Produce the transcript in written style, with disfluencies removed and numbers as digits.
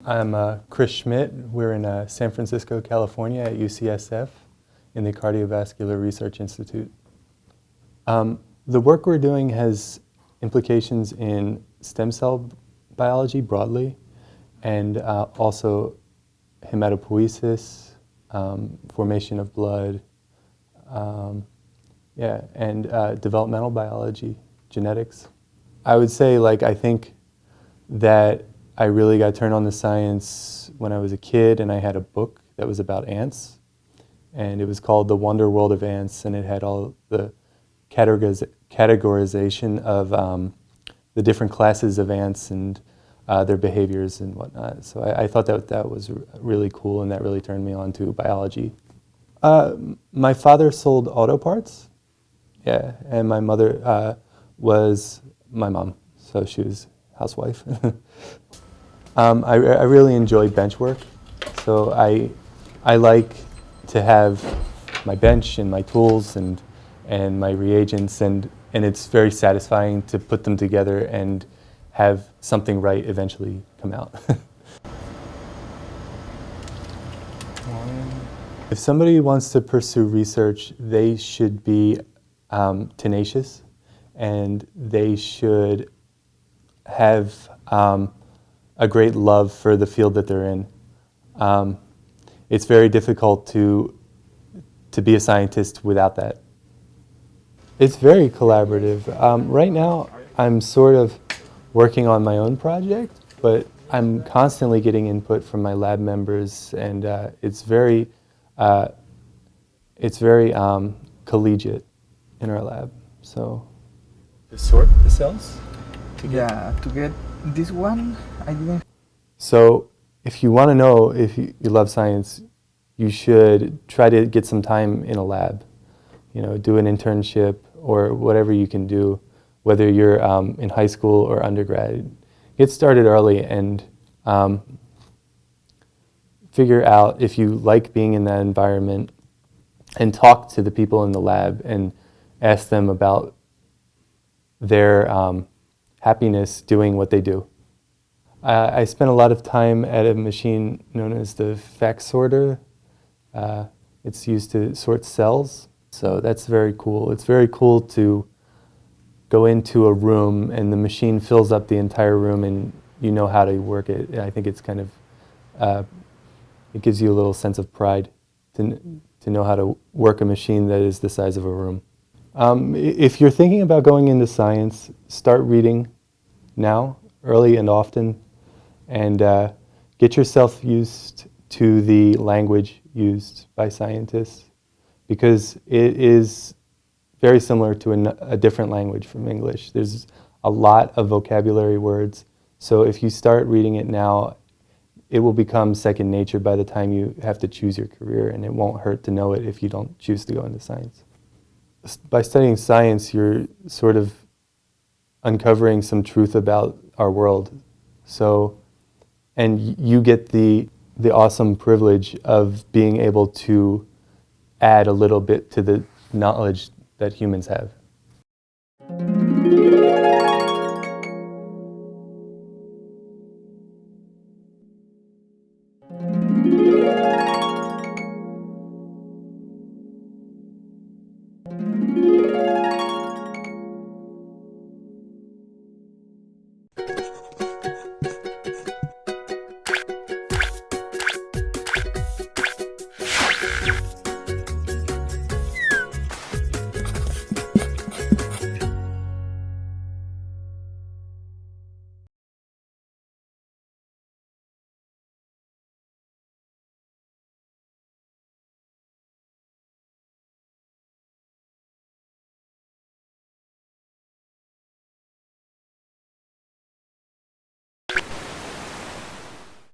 I'm Chris Schmitt. We're in San Francisco, California at UCSF in the Cardiovascular Research Institute. The work we're doing has implications in stem cell biology broadly, and also hematopoiesis, formation of blood, and developmental biology, genetics. I would say, I think that I really got turned on to science when I was a kid, and I had a book that was about ants, and it was called The Wonder World of Ants, and it had all the categorization of the different classes of ants and their behaviors and whatnot. So I thought that was really cool, and that really turned me on to biology. My father sold auto parts, and my mother was my mom, so she was housewife. I really enjoy bench work, so I like to have my bench and my tools and my reagents, and it's very satisfying to put them together and have something right eventually come out. If somebody wants to pursue research, they should be tenacious, and they should have a great love for the field that they're in. It's very difficult to be a scientist without that. It's very collaborative. Right now, I'm sort of working on my own project, but I'm constantly getting input from my lab members, and it's very collegiate in our lab. So, to sort the cells? To get this one, I didn't. So, if you want to know if you love science, you should try to get some time in a lab. Do an internship or whatever you can do, whether you're in high school or undergrad. Get started early and figure out if you like being in that environment, and talk to the people in the lab and ask them about their happiness doing what they do. I spent a lot of time at a machine known as the fax sorter. It's used to sort cells, so that's very cool. It's very cool to go into a room and the machine fills up the entire room and you know how to work it. I think it's kind of, it gives you a little sense of pride to know how to work a machine that is the size of a room. If you're thinking about going into science, start reading now, early and often, and get yourself used to the language used by scientists, because it is very similar to a different language from English. There's a lot of vocabulary words, so if you start reading it now, it will become second nature by the time you have to choose your career, and it won't hurt to know it if you don't choose to go into science. By studying science, you're sort of uncovering some truth about our world. So, and you get the awesome privilege of being able to add a little bit to the knowledge that humans have.